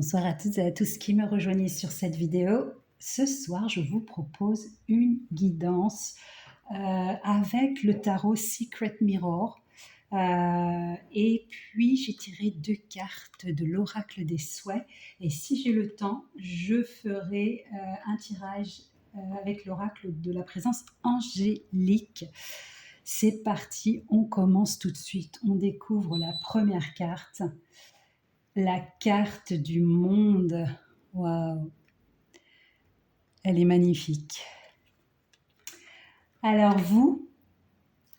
Bonsoir à toutes et à tous qui me rejoignent sur cette vidéo. Ce soir, je vous propose une guidance avec le tarot Secret Mirror. Et puis, j'ai tiré 2 cartes de l'oracle des souhaits. Et si j'ai le temps, je ferai un tirage avec l'oracle de la présence angélique. C'est parti, on commence tout de suite. On découvre la première carte. La carte du monde, waouh, elle est magnifique. Alors vous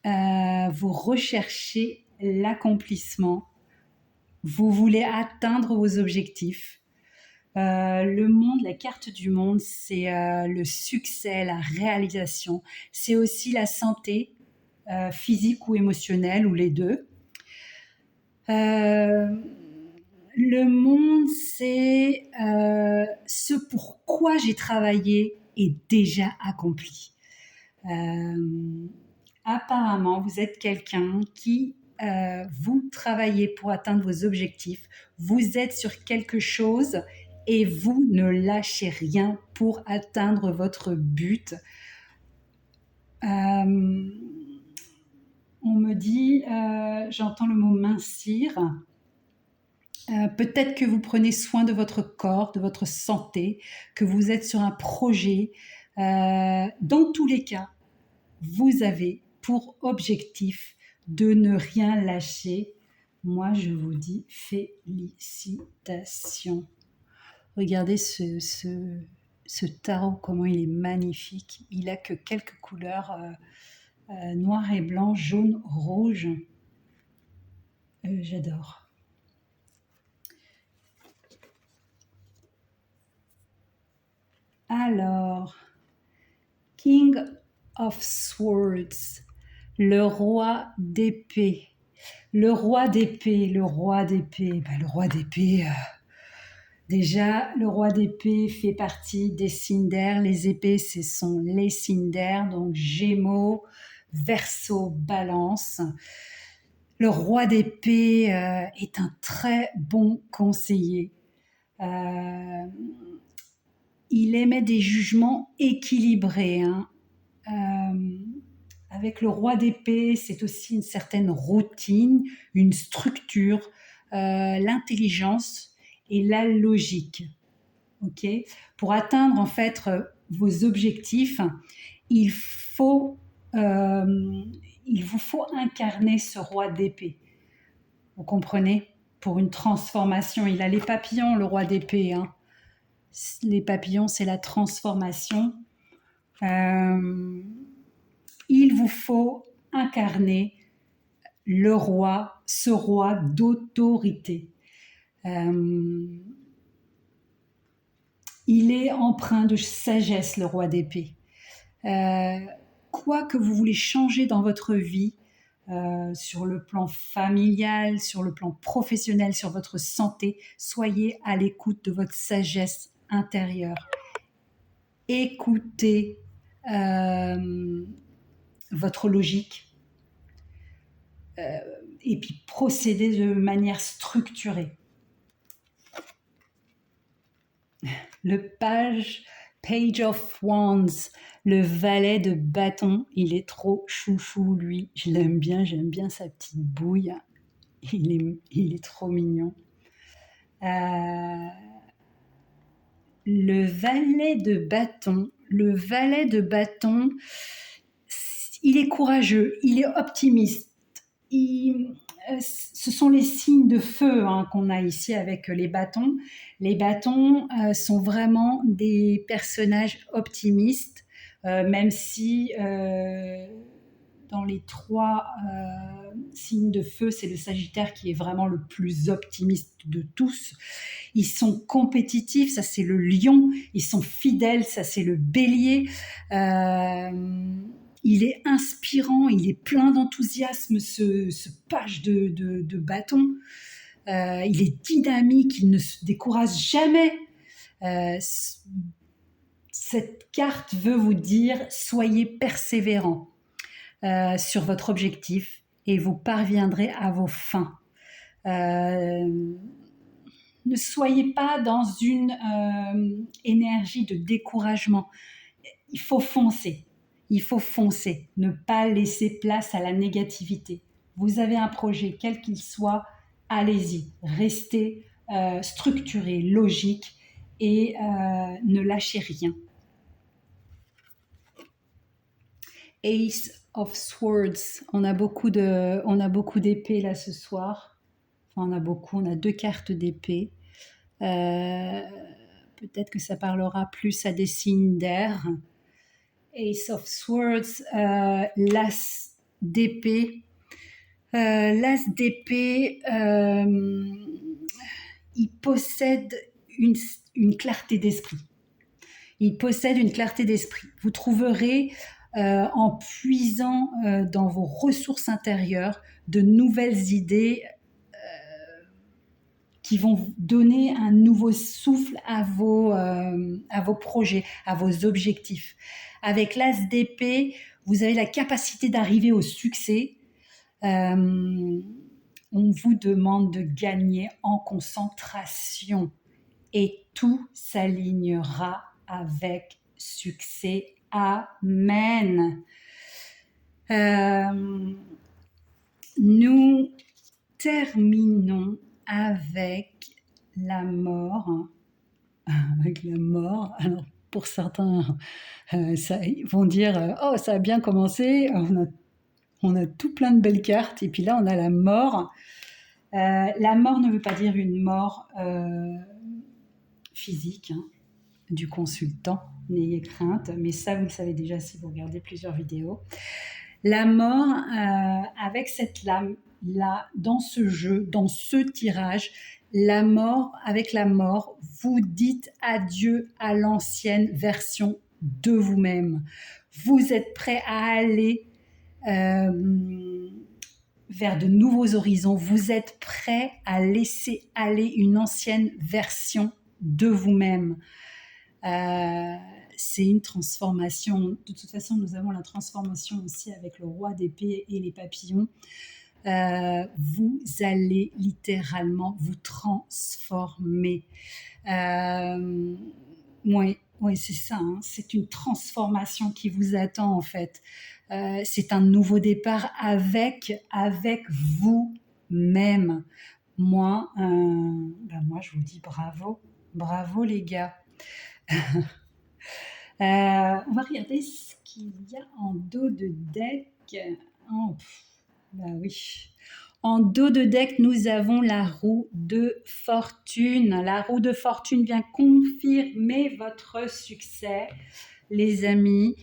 recherchez l'accomplissement, vous voulez atteindre vos objectifs. Le monde, la carte du monde, c'est le succès, la réalisation. C'est aussi la santé physique ou émotionnelle, ou les deux. Le monde, c'est ce pourquoi j'ai travaillé est déjà accompli. Apparemment, vous êtes quelqu'un qui, vous travaillez pour atteindre vos objectifs, vous êtes sur quelque chose et vous ne lâchez rien pour atteindre votre but. On me dit, j'entends le mot mincir. Peut-être que vous prenez soin de votre corps, de votre santé, que vous êtes sur un projet. Dans tous les cas, vous avez pour objectif de ne rien lâcher. Moi, je vous dis félicitations. Regardez ce tarot, comment il est magnifique. Il n'a que quelques couleurs, noir et blanc, jaune, rouge. J'adore. Alors, King of Swords, le roi d'épée. Le roi d'épée, le roi d'épée. Le roi d'épée, déjà, le roi d'épée fait partie des signes d'air. Les épées, ce sont les signes d'air, donc Gémeaux, Verseau, Balance. Le roi d'épée est un très bon conseiller. Il émet des jugements équilibrés. Avec le roi d'épée, c'est aussi une certaine routine, une structure, l'intelligence et la logique. Ok ? Pour atteindre en fait vos objectifs, il vous faut incarner ce roi d'épée. Vous comprenez ? Pour une transformation, il a les papillons, le roi d'épée. Les papillons, c'est la transformation. Il vous faut incarner le roi, ce roi d'autorité. Il est empreint de sagesse, le roi d'épée. Quoi que vous voulez changer dans votre vie, sur le plan familial, sur le plan professionnel, sur votre santé, soyez à l'écoute de votre sagesse intérieure. Écoutez votre logique et puis procédez de manière structurée. Le page of Wands, le valet de bâton, il est trop chouchou lui, je l'aime bien, j'aime bien sa petite bouille, il est trop mignon. Le valet de bâton, il est courageux, il est optimiste. Ce sont les signes de feu qu'on a ici avec les bâtons. Les bâtons sont vraiment des personnages optimistes, même si dans les 3 signes de feu, c'est le Sagittaire qui est vraiment le plus optimiste de tous. Ils sont compétitifs, ça c'est le Lion. Ils sont fidèles, ça c'est le Bélier. Il est inspirant, il est plein d'enthousiasme, ce page de bâton. Il est dynamique, il ne se décourage jamais. Cette carte veut vous dire, soyez persévérants sur votre objectif et vous parviendrez à vos fins. ne soyez pas dans une énergie de découragement. Il faut foncer. Il faut foncer. Ne pas laisser place à la négativité. Vous avez un projet, quel qu'il soit, allez-y. Restez structuré, logique et ne lâchez rien. Ace of Swords. On a beaucoup d'épées là ce soir. Enfin, on a 2 cartes d'épée. Peut-être que ça parlera plus à des signes d'air. Ace of Swords, l'as d'épée. L'as d'épée, il possède une clarté d'esprit. Il possède une clarté d'esprit. Vous trouverez, en puisant dans vos ressources intérieures, de nouvelles idées qui vont donner un nouveau souffle à vos projets, à vos objectifs. Avec l'as d'épée, vous avez la capacité d'arriver au succès. On vous demande de gagner en concentration et tout s'alignera avec succès. Amen. Nous terminons avec la mort. Avec la mort. Alors, pour certains, ils vont dire « Oh, ça a bien commencé, on a tout plein de belles cartes. » Et puis là, on a la mort. La mort ne veut pas dire une mort physique du consultant. N'ayez crainte. Mais ça, vous le savez déjà si vous regardez plusieurs vidéos. La mort, avec cette lame-là, dans ce jeu, dans ce tirage, la mort, avec la mort, vous dites adieu à l'ancienne version de vous-même. Vous êtes prêt à aller vers de nouveaux horizons. Vous êtes prêt à laisser aller une ancienne version de vous-même. C'est une transformation. De toute façon, nous avons la transformation aussi avec le roi d'épée et les papillons. Vous allez littéralement vous transformer. Oui, c'est ça. Hein. C'est une transformation qui vous attend en fait. C'est un nouveau départ avec vous-même. Moi, je vous dis bravo les gars. On va regarder ce qu'il y a en dos de deck. Oui. En dos de deck, nous avons la roue de fortune. La roue de fortune vient confirmer votre succès, les amis.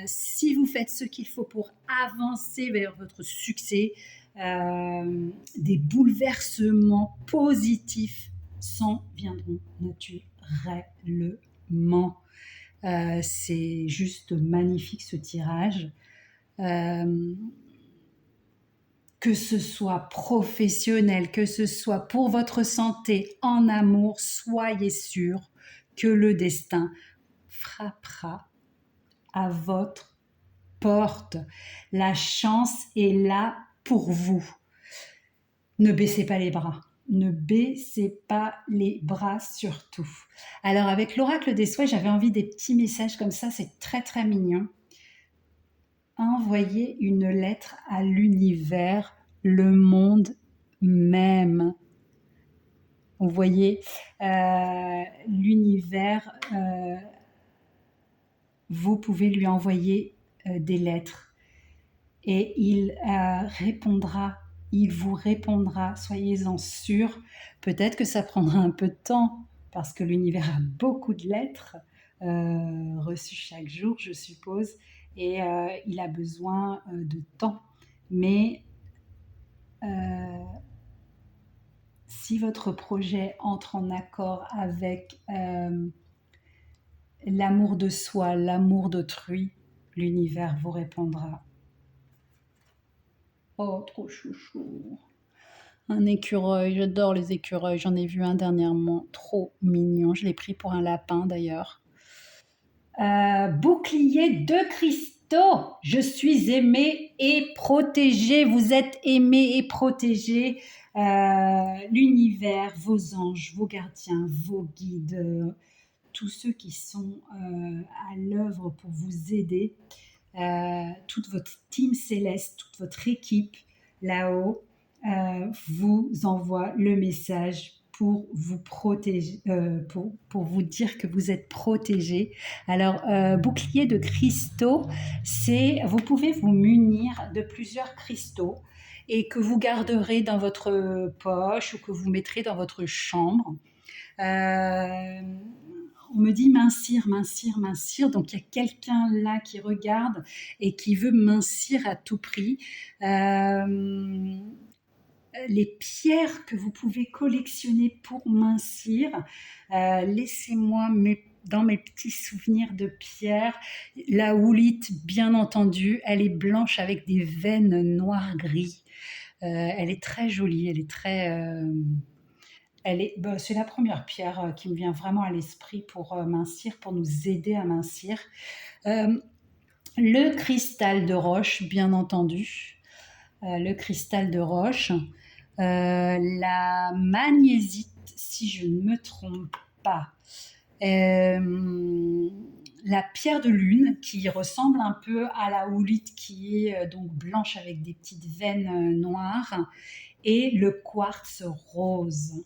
Si vous faites ce qu'il faut pour avancer vers votre succès, des bouleversements positifs s'en viendront naturellement. C'est juste magnifique ce tirage. Que ce soit professionnel, que ce soit pour votre santé, en amour, soyez sûr que le destin frappera à votre porte. La chance est là pour vous. Ne baissez pas les bras. Ne baissez pas les bras surtout. Alors avec l'oracle des souhaits, j'avais envie des petits messages comme ça, c'est très très mignon. Envoyez une lettre à l'univers, le monde même. Vous voyez, l'univers, vous pouvez lui envoyer des lettres et il répondra. Il vous répondra, soyez-en sûrs. Peut-être que ça prendra un peu de temps parce que l'univers a beaucoup de lettres reçues chaque jour, je suppose, et il a besoin de temps. Mais si votre projet entre en accord avec l'amour de soi, l'amour d'autrui, l'univers vous répondra. Oh, trop chouchou. Un écureuil, j'adore les écureuils. J'en ai vu un dernièrement, trop mignon. Je l'ai pris pour un lapin d'ailleurs. Bouclier de cristal. je suis aimé et protégé. Vous êtes aimé et protégé. L'univers, vos anges, vos gardiens, vos guides, tous ceux qui sont à l'œuvre pour vous aider, toute votre team céleste, toute votre équipe là-haut, vous envoie le message pour vous protéger, pour vous dire que vous êtes protégé. Alors, bouclier de cristaux, vous pouvez vous munir de plusieurs cristaux et que vous garderez dans votre poche ou que vous mettrez dans votre chambre. On me dit mincir, mincir, mincir. Donc, il y a quelqu'un là qui regarde et qui veut mincir à tout prix. Les pierres que vous pouvez collectionner pour mincir, laissez-moi dans mes petits souvenirs de pierres, la houlite, bien entendu, elle est blanche avec des veines noir-gris. Elle est très jolie, elle est très... c'est la première pierre qui me vient vraiment à l'esprit pour mincir, pour nous aider à mincir. Le cristal de roche, bien entendu. Le cristal de roche. La magnésiite, si je ne me trompe pas. La pierre de lune, qui ressemble un peu à la houlite, qui est donc blanche avec des petites veines noires. Et le quartz rose.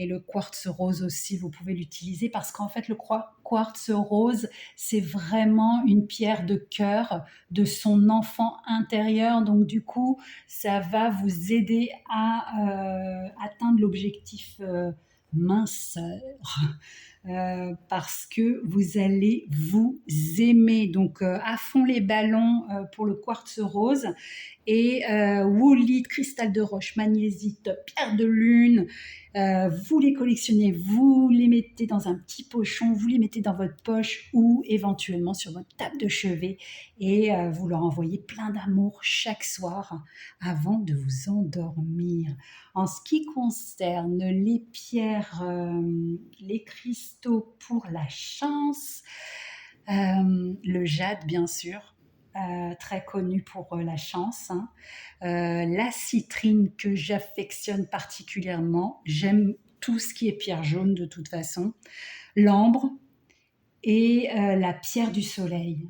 Et le quartz rose aussi, vous pouvez l'utiliser parce qu'en fait, le quartz rose, c'est vraiment une pierre de cœur de son enfant intérieur. Donc, du coup, ça va vous aider à atteindre l'objectif minceur. Parce que vous allez vous aimer. Donc, à fond les ballons pour le quartz rose. Et woolite, cristal de roche, magnésiite, pierre de lune, vous les collectionnez, vous les mettez dans un petit pochon, vous les mettez dans votre poche ou éventuellement sur votre table de chevet et vous leur envoyez plein d'amour chaque soir avant de vous endormir. En ce qui concerne les pierres, les cristaux pour la chance, le jade bien sûr, très connu pour la chance, hein. La citrine que j'affectionne particulièrement, j'aime tout ce qui est pierre jaune de toute façon, l'ambre et la pierre du soleil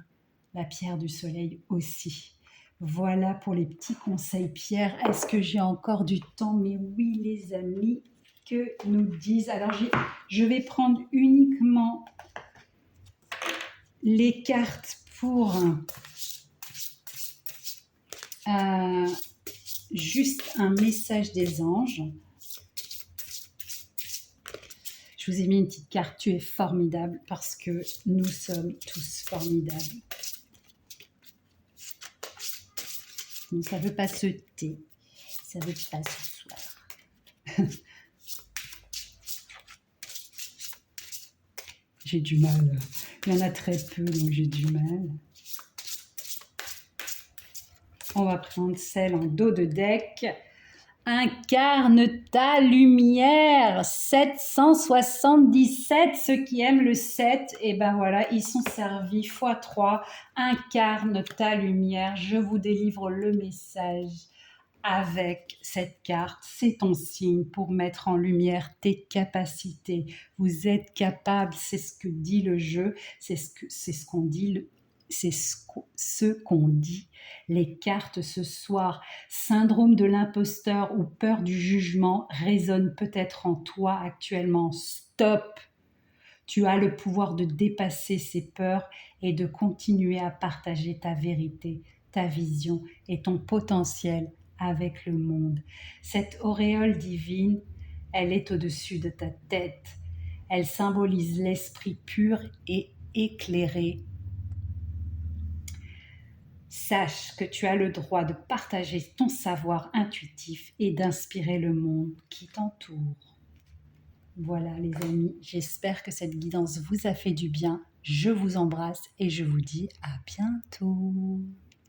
aussi. Voilà pour les petits conseils pierre. Est-ce que j'ai encore du temps? Mais oui les amis, que nous disent. Alors je vais prendre uniquement les cartes pour juste un message des anges. Je vous ai mis une petite carte, tu es formidable, parce que nous sommes tous formidables. Donc ça ne veut pas se thé, ça ne veut pas ce soir. J'ai du mal, il y en a très peu, donc j'ai du mal. On va prendre celle en dos de deck. Incarne ta lumière, 777, ceux qui aiment le 7, et ben voilà, ils sont servis x3, incarne ta lumière, je vous délivre le message avec cette carte, c'est ton signe pour mettre en lumière tes capacités, vous êtes capable, c'est ce que dit le jeu, c'est ce qu'on dit, c'est ce qu'on dit. Les cartes ce soir, syndrome de l'imposteur ou peur du jugement résonnent peut-être en toi actuellement. Stop! Tu as le pouvoir de dépasser ces peurs et de continuer à partager ta vérité, ta vision et ton potentiel avec le monde. Cette auréole divine, elle est au-dessus de ta tête. Elle symbolise l'esprit pur et éclairé. Sache que tu as le droit de partager ton savoir intuitif et d'inspirer le monde qui t'entoure. Voilà les amis, j'espère que cette guidance vous a fait du bien. Je vous embrasse et je vous dis à bientôt.